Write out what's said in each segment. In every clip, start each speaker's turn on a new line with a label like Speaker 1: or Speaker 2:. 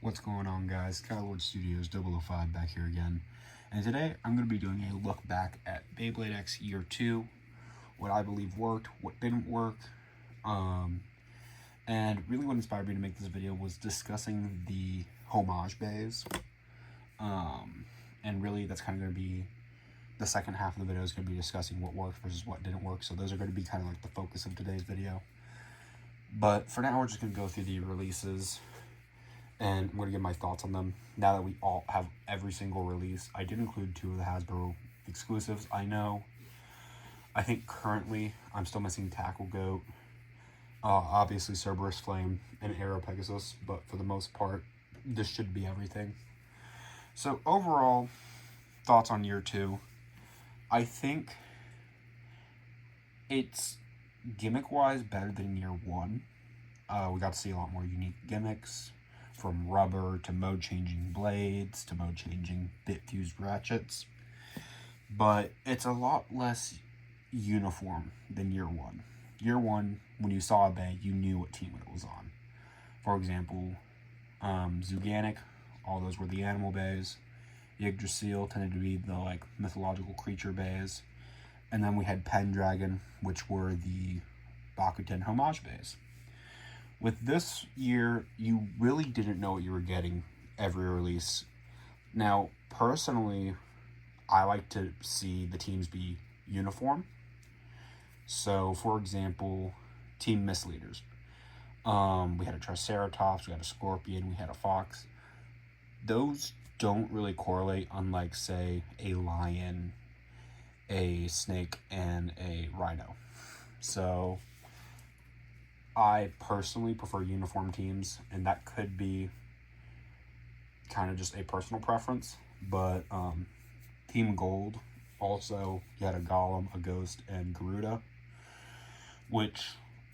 Speaker 1: What's going on, guys? Skyward Studios 005 back here again. And today I'm going to be doing a look back at Beyblade X Year 2, what I believe worked, what didn't work. And really what inspired me to make this video was discussing the homage bays. And really that's kind of going to be the second half of the video is going to be discussing what worked versus what didn't work. So those are going to be kind of like the focus of today's video. But for now, we're just going to go through the releases and I'm going to give my thoughts on them now that we all have every single release. I did include 2 of the Hasbro exclusives. I think currently I'm still missing Tackle Goat, obviously Cerberus Flame, and Aero Pegasus, but for the most part, this should be everything. So overall, thoughts on Year 2. I think it's gimmick-wise better than Year 1. We got to see a lot more unique gimmicks, from rubber to mode-changing blades to mode-changing bit-fused ratchets. But it's a lot less uniform than Year 1. Year 1, when you saw a bay, you knew what team it was on. For example, Zuganic, all those were the animal bays. Yggdrasil tended to be the mythological creature bays. And then we had Pendragon, which were the Bakuten homage bays. With this year, you really didn't know what you were getting every release. Now, personally, I like to see the teams be uniform. So, for example, Team Misleaders. We had a Triceratops, we had a Scorpion, we had a Fox. Those don't really correlate, unlike, say, a Lion, a Snake, and a Rhino. So I personally prefer uniform teams, and that could be kind of just a personal preference, but Team Gold, also, you had a Golem, a Ghost, and Garuda, which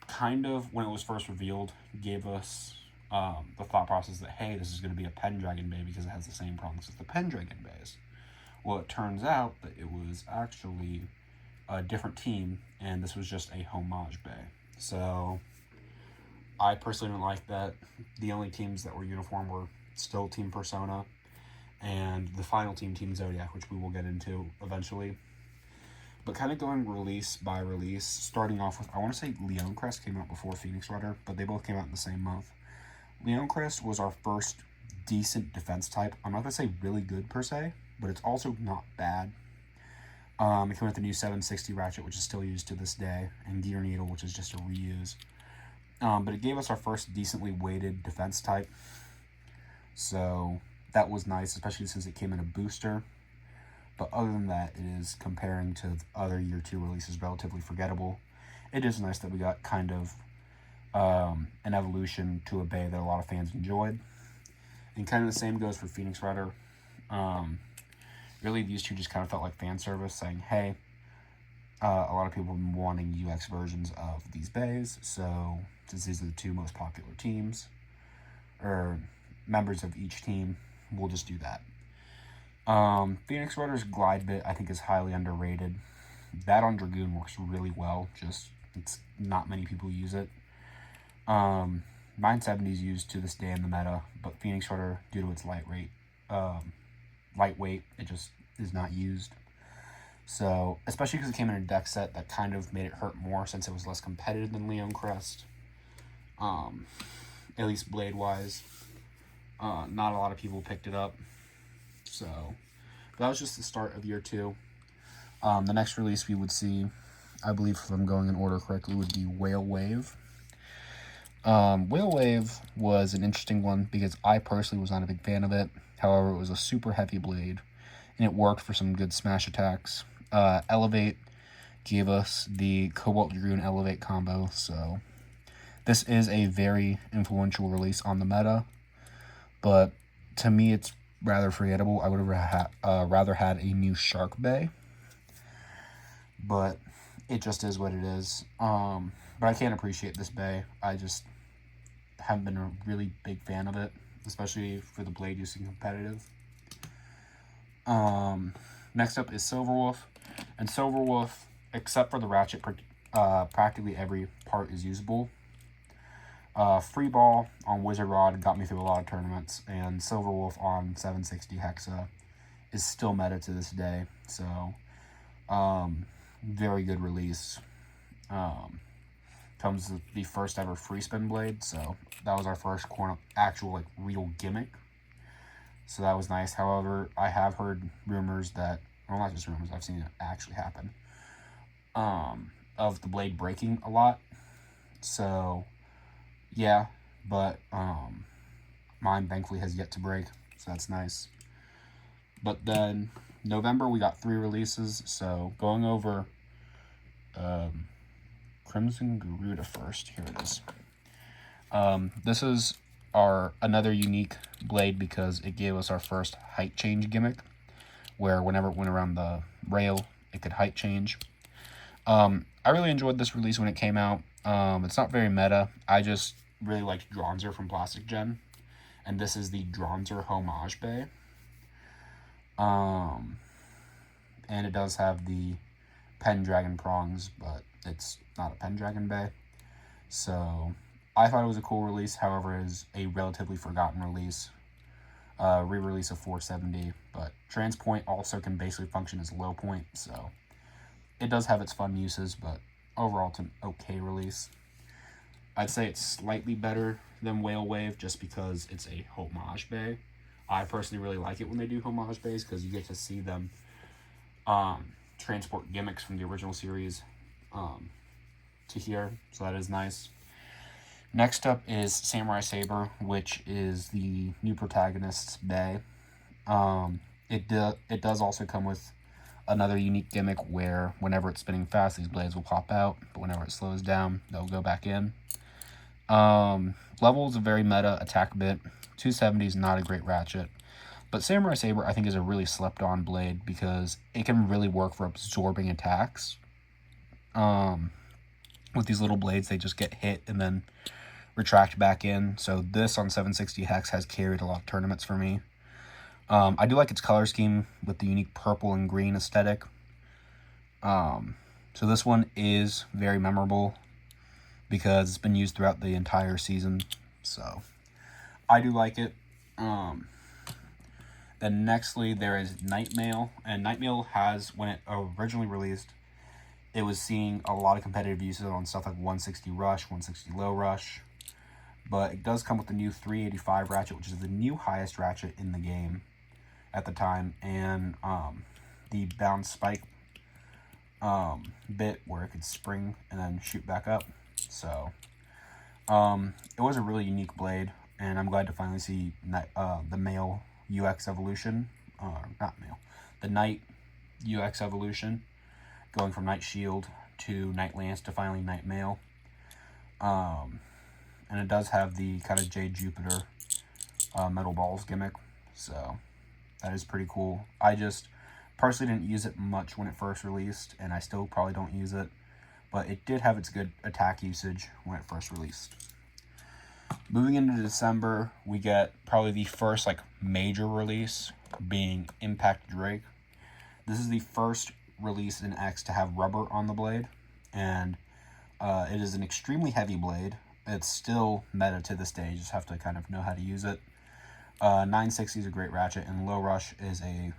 Speaker 1: kind of, when it was first revealed, gave us the thought process that, hey, this is going to be a Pendragon Bay because it has the same problems as the Pendragon Bays. Well, it turns out that it was actually a different team, and this was just a homage bay. So I personally didn't like that. The only teams that were uniform were still Team Persona and the final team, Team Zodiac, which we will get into eventually. But kind of going release by release, starting off with, I want to say Leoncrest came out before Phoenix Rider, but they both came out in the same month. Leoncrest was our first decent defense type. I'm not going to say really good per se, but it's also not bad. It came with the new 760 ratchet, which is still used to this day, and Gear Needle, which is just a reuse. But it gave us our first decently weighted defense type. So that was nice, especially since it came in a booster. But other than that, it is, comparing to other Year 2 releases, relatively forgettable. It is nice that we got kind of an evolution to a bay that a lot of fans enjoyed. And kind of the same goes for Phoenix Rider. Really, these two just kind of felt like fan service, saying, hey, a lot of people have been wanting UX versions of these bays, so since these are the 2 most popular teams, or members of each team, we'll just do that. Phoenix Rider's glide bit, I think, is highly underrated. That on Dragoon works really well, just it's not many people use it. 970 is used to this day in the meta, but Phoenix Rider, due to its lightweight, it just is not used. So, especially because it came in a deck set, that kind of made it hurt more since it was less competitive than Leoncrest. At least blade-wise. Not a lot of people picked it up. So, that was just the start of Year 2. The next release we would see, I believe if I'm going in order correctly, would be Whale Wave. Whale Wave was an interesting one because I personally was not a big fan of it. However, it was a super heavy blade, and it worked for some good smash attacks. Elevate gave us the Cobalt Dragoon Elevate combo, so this is a very influential release on the meta, but to me it's rather forgettable. I would have rather had a new Shark Bay, but it just is what it is. But I can't appreciate this bay. I just haven't been a really big fan of it, especially for the blade using competitive. Next up is Silverwolf, and Silverwolf, except for the ratchet, practically every part is usable. Free Ball on Wizard Rod got me through a lot of tournaments, and Silver Wolf on 760 Hexa is still meta to this day. So, very good release. Comes with the first ever free spin blade, so that was our first actual like real gimmick. So that was nice. However, I have heard rumors that, well, not just rumors, I've seen it actually happen, of the blade breaking a lot. So, yeah, but mine thankfully has yet to break, so that's nice. But then November we got 3 releases, so going over Crimson Garuda first. Here it is. This is another unique blade because it gave us our first height change gimmick, where whenever it went around the rail, it could height change. I really enjoyed this release when it came out. It's not very meta. I just really liked Dronzer from Plastic Gen, and this is the Dronzer Homage Bay. And it does have the Pendragon prongs, but it's not a Pendragon Bay. So I thought it was a cool release. However, it is a relatively forgotten release. Re-release of 470, but Transpoint also can basically function as low point, so it does have its fun uses, but overall it's an okay release. I'd say it's slightly better than Whale Wave just because it's a homage bay. I personally really like it when they do homage bays because you get to see them transport gimmicks from the original series to here, so that is nice. Next up is Samurai Saber, which is the new protagonist's bay. It does also come with another unique gimmick where whenever it's spinning fast, these blades will pop out, but whenever it slows down, they'll go back in. Level is a very meta attack bit. 270 is not a great ratchet, but Samurai Saber I think is a really slept on blade because it can really work for absorbing attacks. With these little blades, they just get hit and then retract back in. So this on 760 Hex has carried a lot of tournaments for me. I do like its color scheme with the unique purple and green aesthetic. So this one is very memorable because it's been used throughout the entire season. So I do like it. Then nextly there is Nightmail, and Nightmail has, when it originally released, it was seeing a lot of competitive uses on stuff like 160 Rush, 160 Low Rush. But it does come with the new 385 ratchet, which is the new highest ratchet in the game at the time, and the bounce spike bit where it could spring and then shoot back up. So it was a really unique blade, and I'm glad to finally see the male UX evolution, the Knight UX evolution, going from Night Shield to Night Lance to finally Night Mail. And it does have the kind of Jade Jupiter metal balls gimmick, so that is pretty cool. I just personally didn't use it much when it first released, and I still probably don't use it, but it did have its good attack usage when it first released. Moving into December, we get probably the first major release, being Impact Drake. This is the first release in X to have rubber on the blade, and it is an extremely heavy blade. It's still meta to this day. You just have to kind of know how to use it. 960 is a great ratchet, and Low Rush is a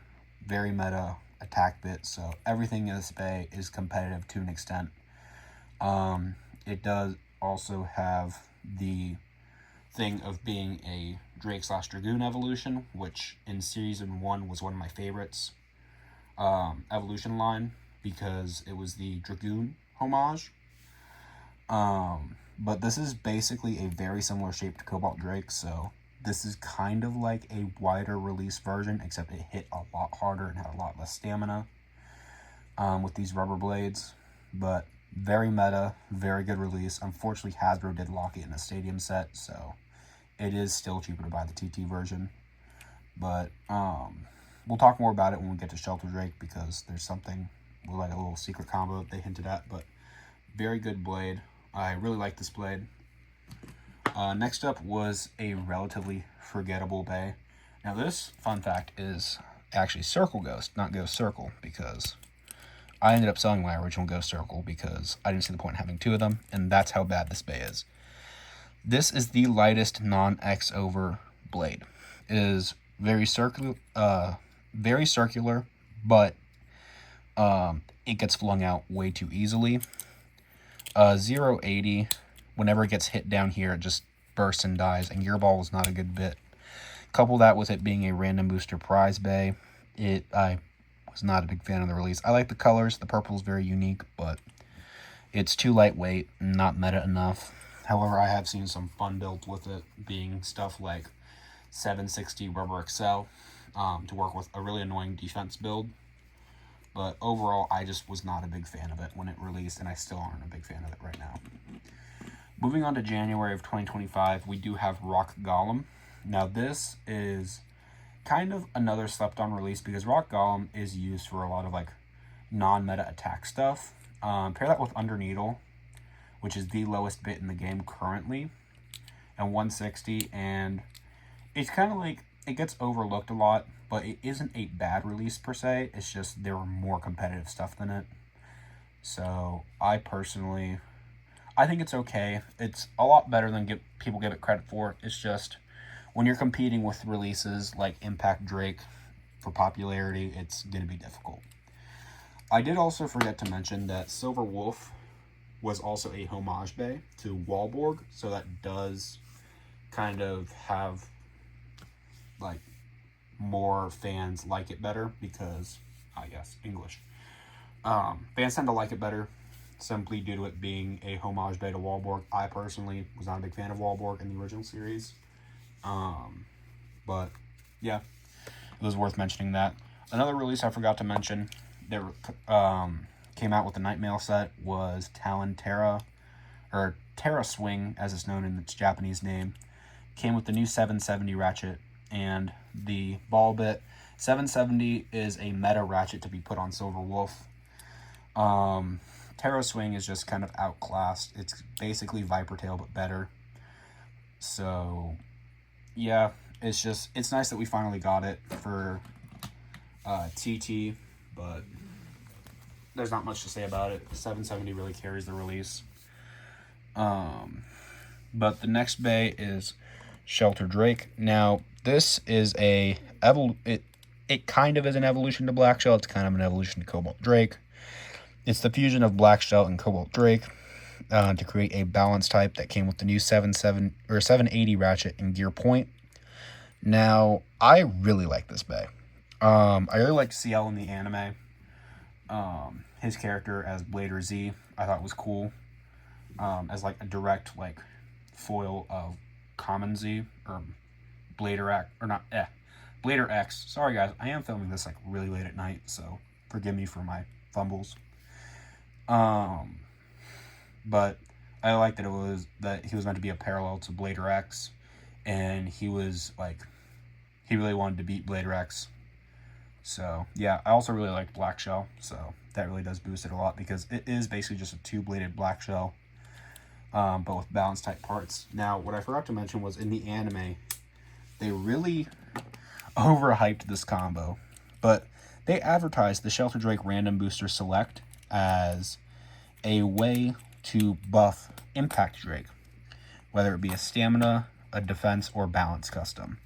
Speaker 1: very meta attack bit, so everything in this bay is competitive to an extent. It does also have the thing of being a Drake/Dragoon evolution, which in Season 1 was one of my favorites evolution line because it was the Dragoon homage. But this is basically a very similar shape to Cobalt Drake, so this is kind of like a wider release version, except it hit a lot harder and had a lot less stamina with these rubber blades. But very meta, very good release. Unfortunately, Hasbro did lock it in a stadium set, so it is still cheaper to buy the TT version. But we'll talk more about it when we get to Shelter Drake, because there's something like a little secret combo that they hinted at. But very good blade. I really like this blade. Next up was a relatively forgettable bay. Now this, fun fact, is actually Circle Ghost, not Ghost Circle, because I ended up selling my original Ghost Circle because I didn't see the point in having 2 of them, and that's how bad this bay is. This is the lightest non-X over blade. It is very circular, but it gets flung out way too easily. 080, whenever it gets hit down here, it just bursts and dies, and Gear Ball is not a good bit. Couple that with it being a random booster prize bay, I was not a big fan of the release. I like the colors. The purple is very unique, but it's too lightweight and not meta enough. However, I have seen some fun builds with it, being stuff like 760 Rubber Excel to work with a really annoying defense build. But overall, I just was not a big fan of it when it released, and I still aren't a big fan of it right now. Moving on to January of 2025, we do have Rock Golem. Now, this is kind of another slept-on release because Rock Golem is used for a lot of like non-meta attack stuff. Pair that with Underneedle, which is the lowest bit in the game currently, and 160, and it's kind of like, it gets overlooked a lot, but it isn't a bad release per se. It's just there were more competitive stuff than it. So I think it's okay. It's a lot better than people give it credit for. It's just when you're competing with releases like Impact Drake for popularity, it's going to be difficult. I did also forget to mention that Silver Wolf was also a homage bay to Walborg, so that does kind of have like more fans like it better because, I guess, English. Fans tend to like it better simply due to it being a homage bay to Walborg. I personally was not a big fan of Walborg in the original series. But yeah, it was worth mentioning that. Another release I forgot to mention that came out with the Nightmail set was Talon Terra, or Terra Swing as it's known in its Japanese name. Came with the new 770 ratchet and the ball bit. 770 is a meta ratchet to be put on Silver Wolf. Terra Swing is just kind of outclassed. It's basically Viper Tail but better. So yeah, it's nice that we finally got it for TT, but there's not much to say about it. 770 really carries the release. But the next bay is Shelter Drake. Now, this is it kind of is an evolution to Black Shell. It's kind of an evolution to Cobalt Drake. It's the fusion of Black Shell and Cobalt Drake to create a balance type that came with the new 780 ratchet and Gear Point. Now, I really like this bay. I really liked CL in the anime. His character as Blader Z, I thought was cool. As like a direct like foil of Common Z or Blader X, or not Blader X. Sorry guys, I am filming this like really late at night, so forgive me for my fumbles. But I like that he was meant to be a parallel to Blader X, and he was like, he really wanted to beat Blader X. So yeah, I also really liked Black Shell, so that really does boost it a lot because it is basically just a two-bladed Black Shell, but with balance type parts. Now, what I forgot to mention was in the anime, they really overhyped this combo, but they advertised the Shelter Drake Random Booster Select as a way to buff Impact Drake, whether it be a stamina, a defense, or balance custom.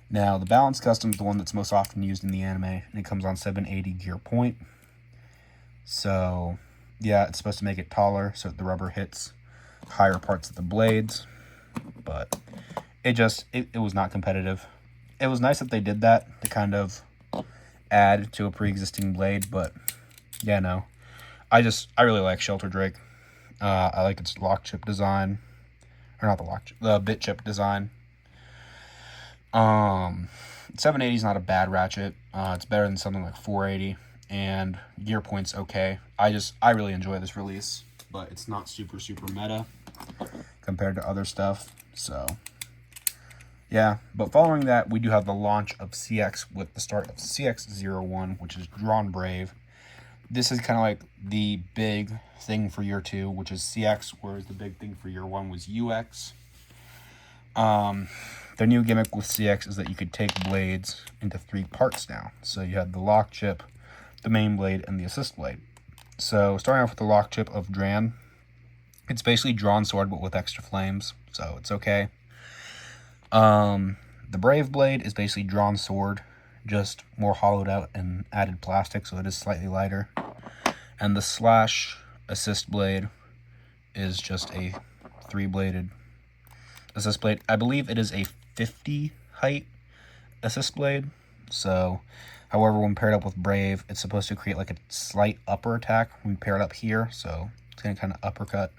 Speaker 1: Now, the balance custom is the one that's most often used in the anime, and it comes on 780 Gear Point. So, yeah, it's supposed to make it taller so that the rubber hits higher parts of the blades, but it was not competitive. It was nice that they did that to kind of add to a pre-existing blade, but yeah, no. I really like Shelter Drake. I like its lock chip design, or not the bit chip design. 780 is not a bad ratchet. It's better than something like 480, and Gear Point's okay. I really enjoy this release, but it's not super meta compared to other stuff. So yeah, but following that, we do have the launch of CX with the start of CX01, which is Drawn Brave. This is kind of like the big thing for year 2, which is CX, whereas the big thing for year 1 was UX. The new gimmick with CX is that you could take blades into 3 parts now. So you had the lock chip, the main blade, and the assist blade. So starting off with the lock chip of Dran, It's basically drawn sword, but with extra flames, so it's okay. The Brave Blade is basically drawn sword, just more hollowed out and added plastic, so it is slightly lighter. And the Slash Assist Blade is just a 3-bladed assist blade. I believe it is a 50 height assist blade. So, however, when paired up with Brave, it's supposed to create like a slight upper attack when paired up here. So it's going to kind of uppercut,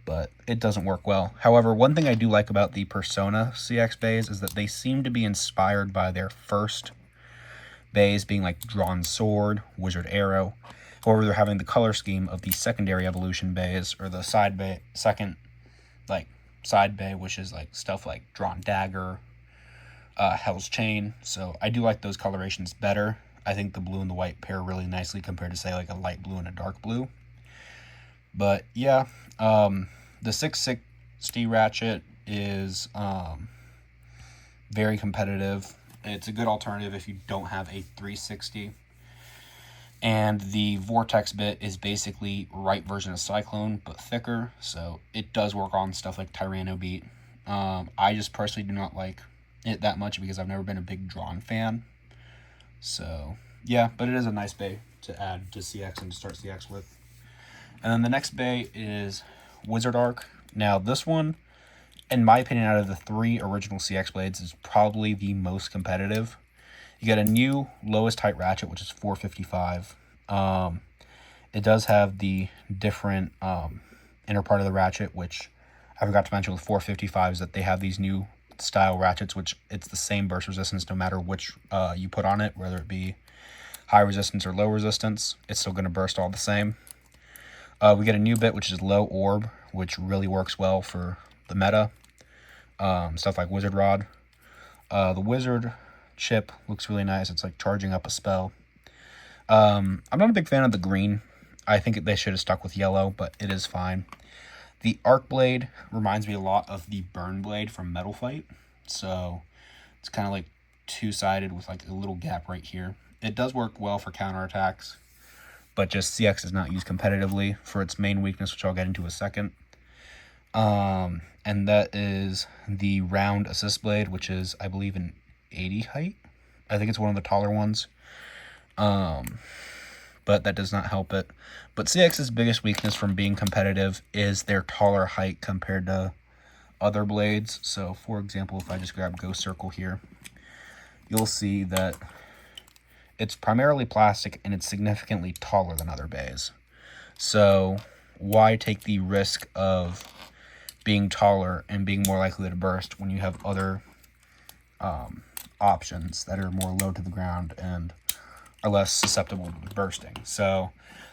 Speaker 1: but it doesn't work well. However, one thing I do like about the Persona CX bays is that they seem to be inspired by their first bays being like Drawn Sword, Wizard Arrow. However, they're having the color scheme of the secondary evolution bays, or the side bay, side bay, which is like stuff like Drawn Dagger, Hell's Chain. So I do like those colorations better. I think the blue and the white pair really nicely compared to, say, like a light blue and a dark blue. But yeah, the 660 ratchet is very competitive. It's a good alternative if you don't have a 360. And the Vortex bit is basically right version of Cyclone, but thicker, so it does work on stuff like Tyranno Beat. I just personally do not like it that much because I've never been a big Drawn fan. So, yeah, but it is a nice bay to add to CX and to start CX with. And then the next bay is Wizard Arc. Now, this one, in my opinion, out of the 3 original CX blades, is probably the most competitive. You get a new lowest height ratchet, which is 455. It does have the different inner part of the ratchet, which I forgot to mention with 455 is that they have these new style ratchets, which it's the same burst resistance no matter which you put on it, whether it be high resistance or low resistance. It's still going to burst all the same. We get a new bit, which is Low Orb, which really works well for the meta. Stuff like Wizard Rod. The Wizard chip looks really nice. It's like charging up a spell. I'm not a big fan of the green. I think they should have stuck with yellow, but it is fine. The Arc Blade reminds me a lot of the Burn Blade from Metal Fight. So it's kind of like two-sided with like a little gap right here. It does work well for counterattacks, but just CX is not used competitively for its main weakness, which I'll get into in a second. And that is the Round Assist Blade, which is, I believe, an 80 height. I think it's one of the taller ones. But that does not help it. But CX's biggest weakness from being competitive is their taller height compared to other blades. So, for example, if I just grab Ghost Circle here, you'll see that it's primarily plastic and it's significantly taller than other bays. So, why take the risk of being taller and being more likely to burst when you have other options that are more low to the ground and are less susceptible to bursting? So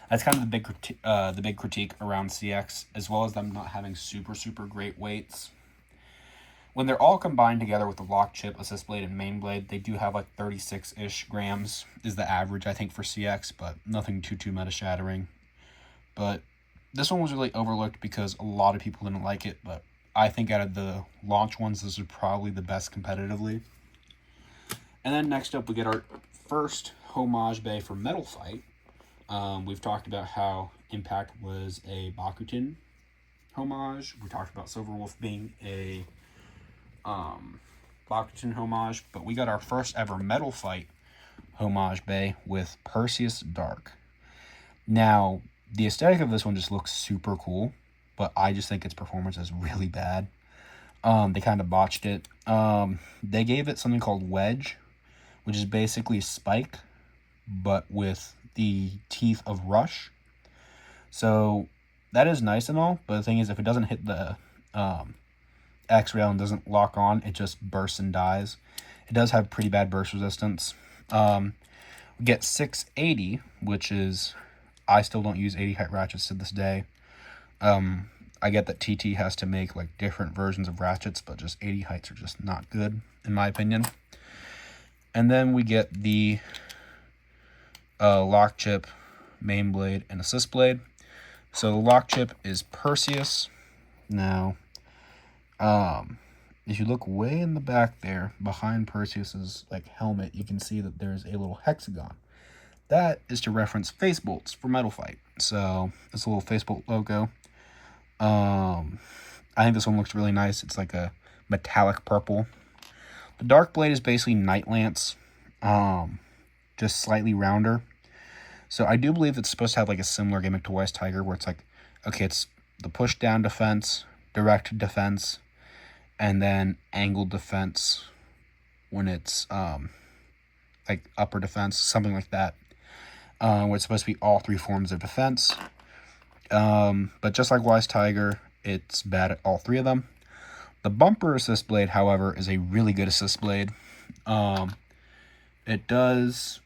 Speaker 1: that's kind of the big critique around CX, as well as them not having super great weights. When they're all combined together with the lock chip, assist blade, and main blade, they do have like 36-ish grams is the average, I think, for CX, but nothing too meta shattering. But this one was really overlooked because a lot of people didn't like it, but I think out of the launch ones, this is probably the best competitively. And then next up, we get our first homage bay for Metal Fight. We've talked about how Impact was a Bakutin homage. We talked about Silverwolf being a Bakutin homage, but we got our first ever Metal Fight homage bay with Perseus Dark. Now, the aesthetic of this one just looks super cool, but I just think its performance is really bad. They kind of botched it. They gave it something called Wedge, which is basically Spike, but with the teeth of Rush. So that is nice and all, but the thing is, if it doesn't hit the X-Rail and doesn't lock on, it just bursts and dies. It does have pretty bad burst resistance. We get 680, which is, I still don't use 80 height ratchets to this day. I get that TT has to make like different versions of ratchets, but just 80 heights are just not good, in my opinion. And then we get the lock chip, main blade, and assist blade. So the lock chip is Perseus. Now, if you look way in the back there, behind Perseus's like helmet, you can see that there's a little hexagon. That is to reference face bolts for Metal Fight. So it's a little face bolt logo. I think this one looks really nice. It's like a metallic purple. The Dark Blade is basically Night Lance, just slightly rounder. So I do believe it's supposed to have like a similar gimmick to Wise Tiger, where it's like, okay, it's the push down defense, direct defense, and then angled defense when it's like upper defense, something like that. Where it's supposed to be all three forms of defense. But just like Wise Tiger, it's bad at all three of them. The bumper assist blade, however, is a really good assist blade. It does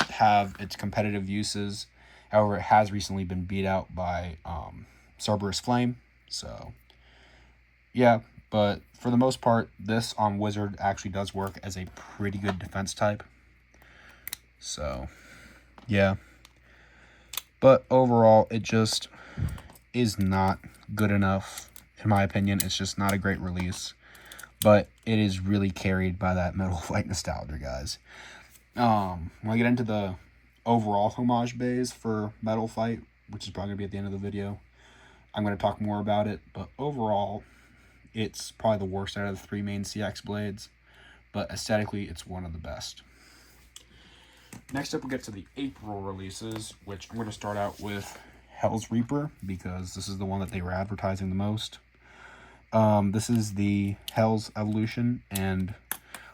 Speaker 1: have its competitive uses. However, it has recently been beat out by Cerberus Flame. So, yeah. But for the most part, this on Wizard actually does work as a pretty good defense type. So, yeah. But overall, it just is not good enough. In my opinion, it's just not a great release. But it is really carried by that Metal Fight nostalgia, guys. When I get into the overall homage bays for Metal Fight, which is probably going to be at the end of the video, I'm going to talk more about it. But overall, it's probably the worst out of the three main CX blades. But aesthetically, it's one of the best. Next up, we'll get to the April releases, which I'm going to start out with Hell's Reaper, because this is the one that they were advertising the most. This is the Hell's Evolution, and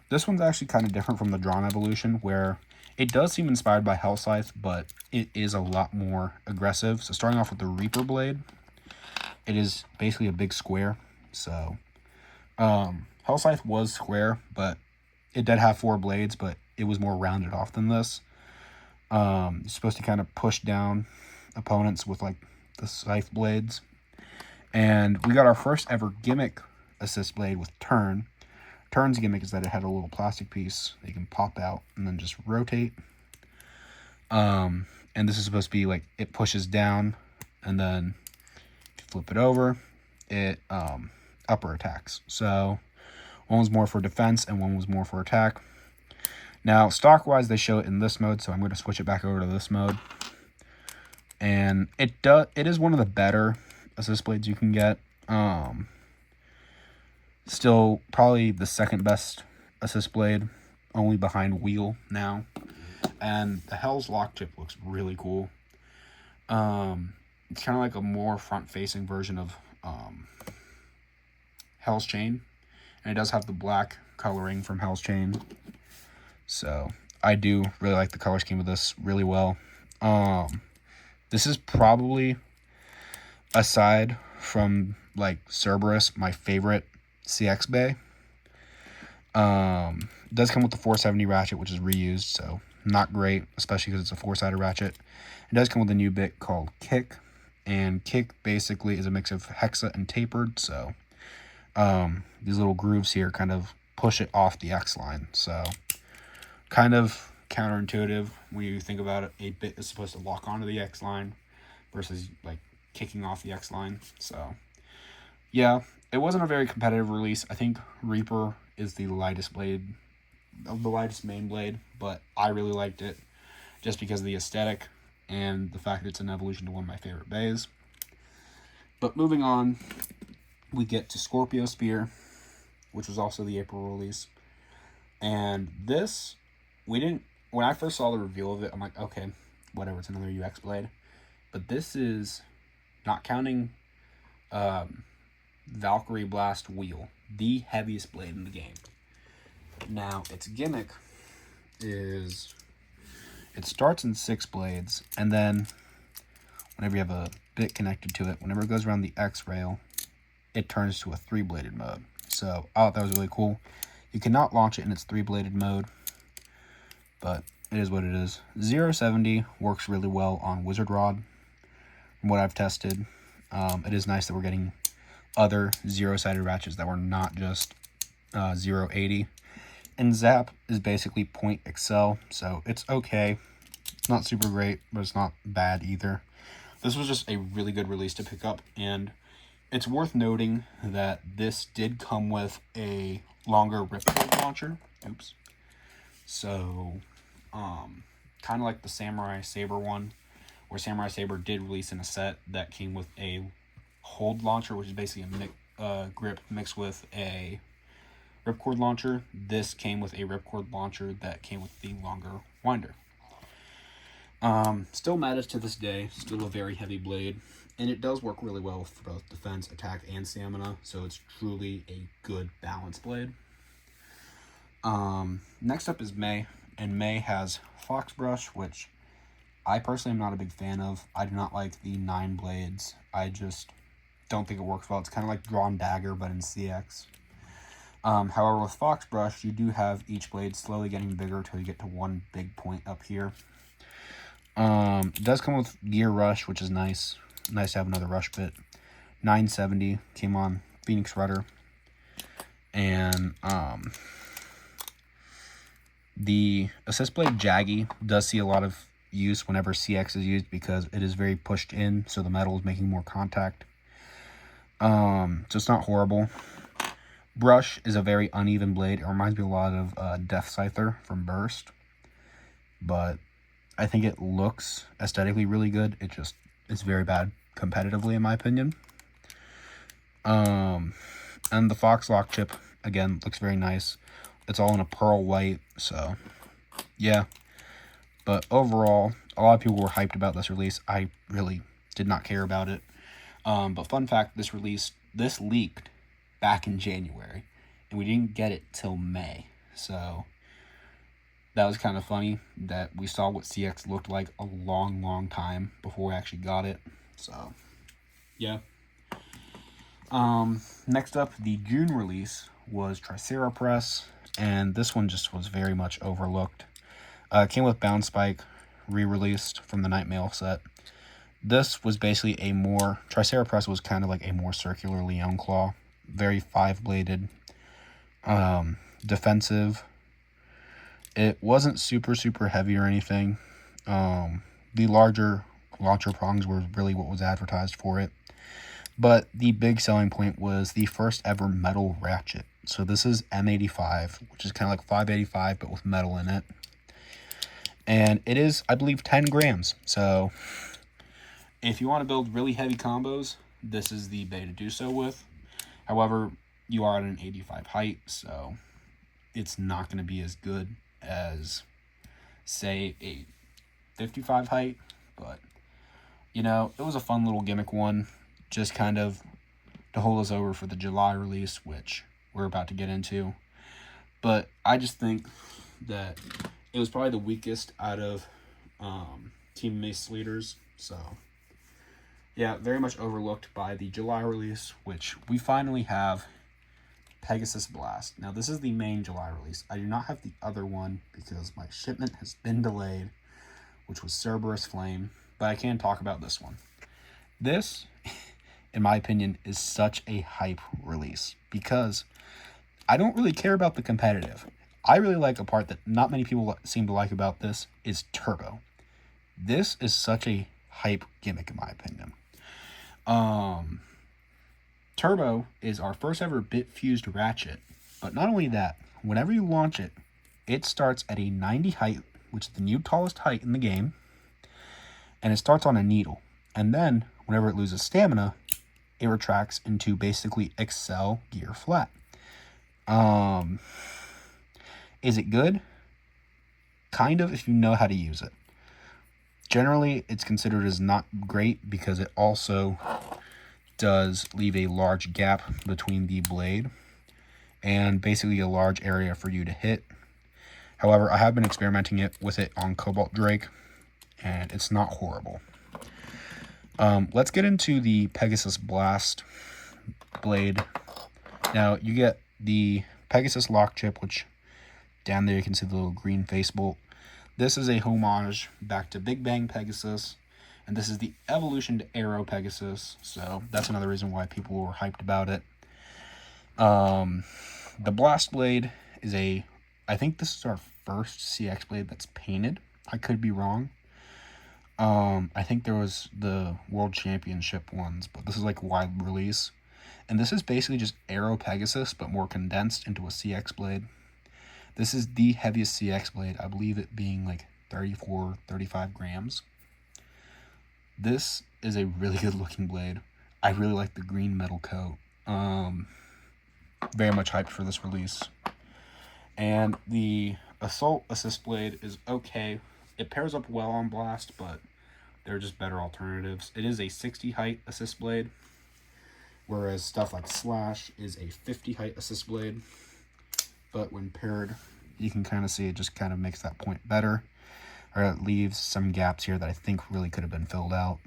Speaker 1: this one's actually kind of different from the Drawn Evolution, where it does seem inspired by Hell Scythe, but it is a lot more aggressive. So starting off with the Reaper Blade, it is basically a big square. So Hell Scythe was square, but it did have 4 blades, but it was more rounded off than this. You're supposed to kind of push down opponents with like the scythe blades. And we got our first ever gimmick assist blade with Turn. Turn's gimmick is that it had a little plastic piece that you can pop out and then just rotate. And this is supposed to be like, it pushes down, and then if you flip it over, it upper attacks. So one was more for defense and one was more for attack. Now, stock-wise, they show it in this mode, so I'm going to switch it back over to this mode. And it is one of the better assist blades you can get. Still probably the second best assist blade, only behind Wheel now. And the Hell's Lock Chip looks really cool. It's kind of like a more front-facing version of Hell's Chain. And it does have the black coloring from Hell's Chain. So I do really like the color scheme of this really well. This is probably, aside from like Cerberus, my favorite CX bay. It does come with the 470 ratchet, which is reused, so not great, especially because it's a 4-sided ratchet. It does come with a new bit called Kick, and Kick basically is a mix of hexa and tapered, so these little grooves here kind of push it off the X line. So kind of counterintuitive when you think about it. 8-bit is supposed to lock onto the X line versus like kicking off the X line. So yeah, it wasn't a very competitive release. I think Reaper is the lightest blade, the lightest main blade, but I really liked it just because of the aesthetic and the fact that it's an evolution to one of my favorite bays. But moving on, we get to Scorpio Spear, which was also the April release. And this, when I first saw the reveal of it, I'm like, okay, whatever, it's another UX blade. But this is, not counting Valkyrie Blast Wheel, the heaviest blade in the game. Now, its gimmick is, it starts in 6 blades, and then whenever you have a bit connected to it, whenever it goes around the X rail, it turns to a 3-bladed mode. So I thought that was really cool. You cannot launch it in its 3-bladed mode, but it is what it is. 070 works really well on Wizard Rod, from what I've tested. It is nice that we're getting other 0-sided ratchets that were not just 080. And Zap is basically Point Excel, so it's okay. It's not super great, but it's not bad either. This was just a really good release to pick up, and it's worth noting that this did come with a longer ripcord launcher. Oops. So, kind of like the Samurai Saber one, where Samurai Saber did release in a set that came with a hold launcher, which is basically a grip mixed with a ripcord launcher. This came with a ripcord launcher that came with the longer winder. Still matters to this day, still a very heavy blade, and it does work really well for both defense, attack, and stamina, so it's truly a good balance blade. Next up is May, and May has Fox Brush, which I personally am not a big fan of. I do not like the 9 blades. I just don't think it works well. It's kind of like Drawn Dagger, but in CX. However, with Fox Brush, you do have each blade slowly getting bigger until you get to one big point up here. It does come with Gear Rush, which is nice. Nice to have another rush bit. 970 came on Phoenix Rudder. And the Assist Blade Jaggy does see a lot of use whenever CX is used because it is very pushed in, so the metal is making more contact. So it's not horrible. Brush is a very uneven blade. It reminds me a lot of Death Scyther from Burst. But I think it looks aesthetically really good. It's very bad competitively, in my opinion. And the Fox Lock chip, again, looks very nice. It's all in a pearl white, so yeah. But overall, a lot of people were hyped about this release. I really did not care about it. But fun fact, this leaked back in January, and we didn't get it till May. So that was kind of funny that we saw what CX looked like a long time before we actually got it. So yeah. Next up, the June release was Triceratops, and this one just was very much overlooked. It came with Bound Spike, re-released from the Nightmail set. This was basically Triceratops was kind of like a more circular Leon Claw, very 5-bladed, defensive. It wasn't super heavy or anything. The larger launcher prongs were really what was advertised for it. But the big selling point was the first ever metal ratchet. So this is M85, which is kind of like 585, but with metal in it. And it is, I believe, 10 grams. So if you want to build really heavy combos, this is the bay to do so with. However, you are at an 85 height, so it's not going to be as good as, say, a 55 height. But, it was a fun little gimmick one, just kind of to hold us over for the July release, which we're about to get into. But I just think that it was probably the weakest out of Team Mace leaders. So, yeah, very much overlooked by the July release, which we finally have Pegasus Blast. Now, this is the main July release. I do not have the other one because my shipment has been delayed, which was Cerberus Flame, but I can talk about this one. This, in my opinion, is such a hype release because I don't really care about the competitive. I really like a part that not many people seem to like about this is Turbo. This is such a hype gimmick, in my opinion. Turbo is our first ever bit fused ratchet, but not only that, whenever you launch it, it starts at a 90 height, which is the new tallest height in the game, and it starts on a needle. And then, whenever it loses stamina, it retracts into basically Excel gear flat. Is it good? Kind of, if you know how to use it. Generally, it's considered as not great because it also does leave a large gap between the blade and basically a large area for you to hit. However, I have been experimenting with it on Cobalt Drake, and it's not horrible. Let's get into the Pegasus Blast blade. Now, you get the Pegasus Lock Chip, which down there you can see the little green face bolt. This is a homage back to Big Bang Pegasus, and this is the evolution to Arrow Pegasus, so that's another reason why people were hyped about it. The Blast Blade is I think this is our first CX blade that's painted. I could be wrong. I think there was the World Championship ones, but this is like wide release. And this is basically just Arrow Pegasus, but more condensed into a CX blade. This is the heaviest CX blade, I believe it being like 34, 35 grams. This is a really good looking blade. I really like the green metal coat. Very much hyped for this release. And the Assault Assist Blade is okay. It pairs up well on Blast, but they're just better alternatives. It is a 60 height Assist Blade, whereas stuff like Slash is a 50 height Assist Blade. But when paired, you can kind of see it just kind of makes that point better. Or it leaves some gaps here that I think really could have been filled out.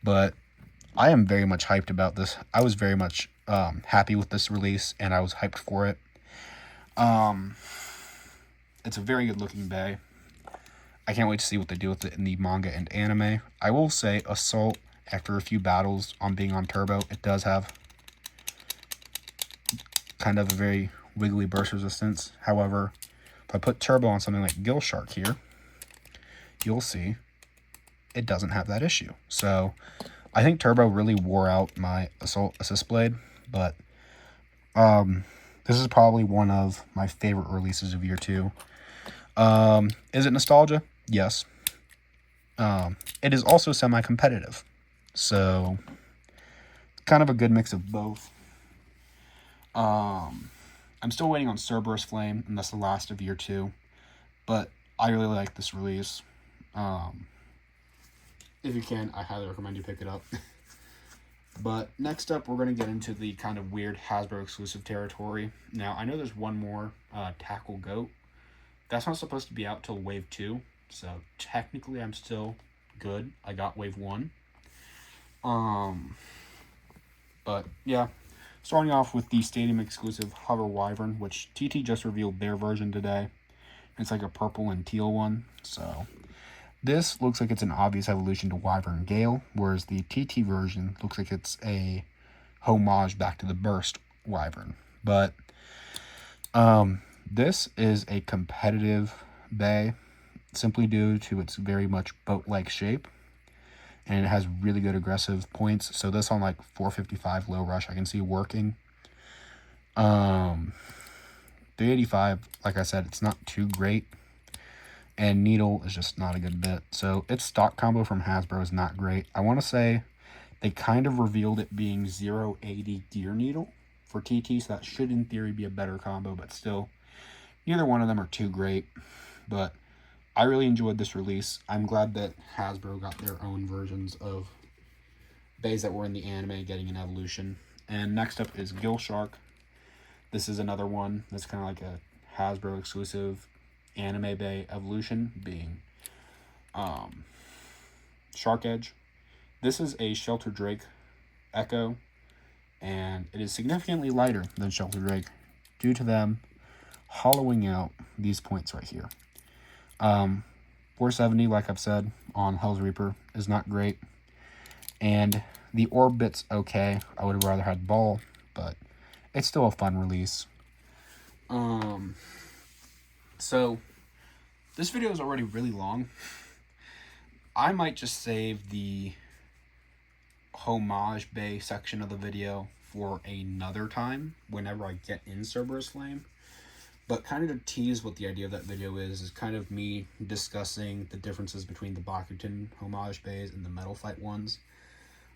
Speaker 1: But I am very much hyped about this. I was very much happy with this release, and I was hyped for it. It's a very good looking Bay. I can't wait to see what they do with it in the manga and anime. I will say Assault, after a few battles on being on Turbo, it does have kind of a very wiggly burst resistance. However, if I put Turbo on something like Gill Shark here, you'll see it doesn't have that issue. So I think Turbo really wore out my Assault Assist Blade, but this is probably one of my favorite releases of year 2. Is it nostalgia? Yes. It is also semi-competitive. So kind of a good mix of both. I'm still waiting on Cerberus Flame, and that's the last of year 2. But I really like this release. If you can, I highly recommend you pick it up. But next up, we're going to get into the kind of weird Hasbro exclusive territory. Now, I know there's one more, Tackle Goat. That's not supposed to be out till Wave 2. So technically, I'm still good. I got Wave 1. But yeah, starting off with the Stadium exclusive Hover Wyvern, which TT just revealed their version today. It's like a purple and teal one. So this looks like it's an obvious evolution to Wyvern Gale, whereas the TT version looks like it's a homage back to the Burst Wyvern. But this is a competitive Bay, simply due to its very much boat-like shape, and it has really good aggressive points. So this on like 455 low rush I can see working. 385, like I said, it's not too great, and Needle is just not a good bit. So its stock combo from Hasbro is not great. I want to say they kind of revealed it being 080 Gear Needle for TT, so that should in theory be a better combo, but still, neither one of them are too great. But I really enjoyed this release. I'm glad that Hasbro got their own versions of Bays that were in the anime getting an evolution. And next up is Gill Shark. This is another one that's kind of like a Hasbro exclusive anime Bay evolution, being Shark Edge. This is a Shelter Drake Echo, and it is significantly lighter than Shelter Drake due to them hollowing out these points right here. 470, like I've said, on Hell's Reaper is not great. And the orb bit's okay. I would have rather had Ball, but it's still a fun release. So this video is already really long. I might just save the homage Bay section of the video for another time whenever I get in Cerberus Flame. But kind of to tease what the idea of that video is kind of me discussing the differences between the Bakugan homage Bays and the Metal Fight ones.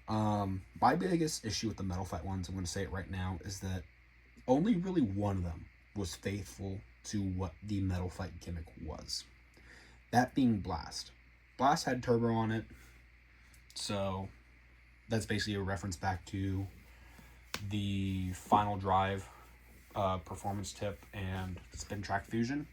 Speaker 1: My biggest issue with the Metal Fight ones, I'm going to say it right now, is that only really one of them was faithful to what the Metal Fight gimmick was. That being Blast. Blast had Turbo on it, so that's basically a reference back to the Final Drive performance tip and spin track fusion.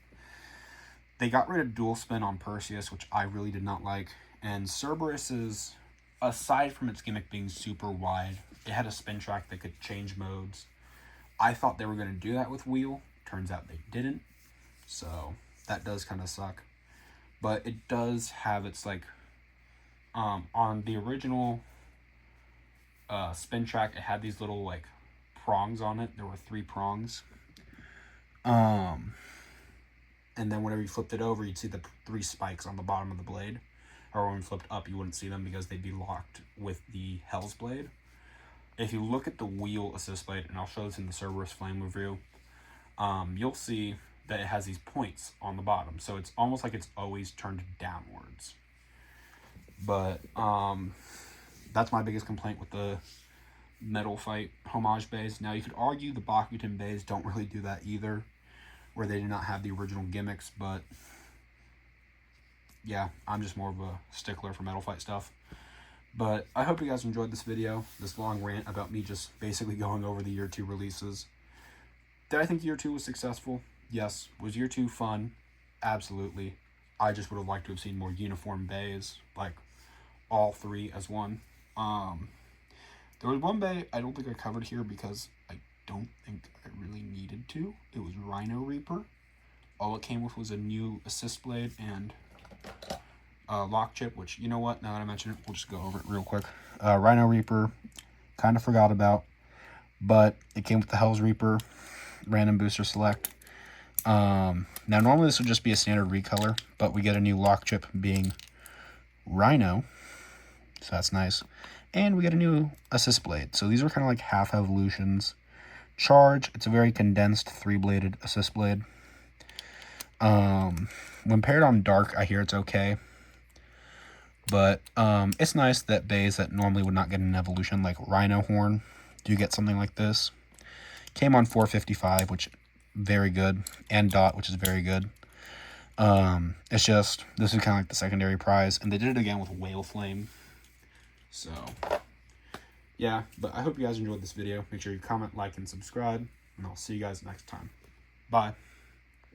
Speaker 1: They got rid of dual spin on Perseus, which I really did not like. And Cerberus is, aside from its gimmick being super wide, it had a spin track that could change modes. I thought they were going to do that with Wheel. Turns out they didn't. So that does kind of suck. But it does have its like, on the original spin track, it had these little like prongs on it. There were 3 prongs. And then whenever you flipped it over, you'd see the 3 spikes on the bottom of the blade. Or when you flipped up, you wouldn't see them because they'd be locked with the Hell's Blade. If you look at the Wheel Assist Blade, and I'll show this in the Cerberus Flame review, you'll see that it has these points on the bottom. So it's almost like it's always turned downwards. But that's my biggest complaint with the Metal Fight homage bays. Now, you could argue the Bakugan bays don't really do that either, where they do not have the original gimmicks, but yeah, I'm just more of a stickler for Metal Fight stuff. But I hope you guys enjoyed this video, this long rant about me just basically going over the year 2 releases. Did I think year 2 was successful? Yes. Was year 2 fun? Absolutely. I just would have liked to have seen more uniform bays, like all 3 as one. There was one bay I don't think I covered here because I don't think I really needed to. It was Rhino Reaper. All it came with was a new assist blade and lock chip, which, you know what, now that I mention it, we'll just go over it real quick. Rhino Reaper, kind of forgot about, but it came with the Hell's Reaper, random booster select. Now, normally this would just be a standard recolor, but we get a new lock chip being Rhino, so that's nice. And we get a new assist blade. So these are kind of like half evolutions. Charge, it's a very condensed 3-bladed assist blade. When paired on dark, I hear it's okay. But it's nice that bays that normally would not get an evolution, like Rhino Horn, do get something like this. Came on 455, which very good, and Dot, which is very good. It's just, this is kind of like the secondary prize, and they did it again with Whale Flame. So, yeah, but I hope you guys enjoyed this video. Make sure you comment, like, and subscribe, and I'll see you guys next time. Bye.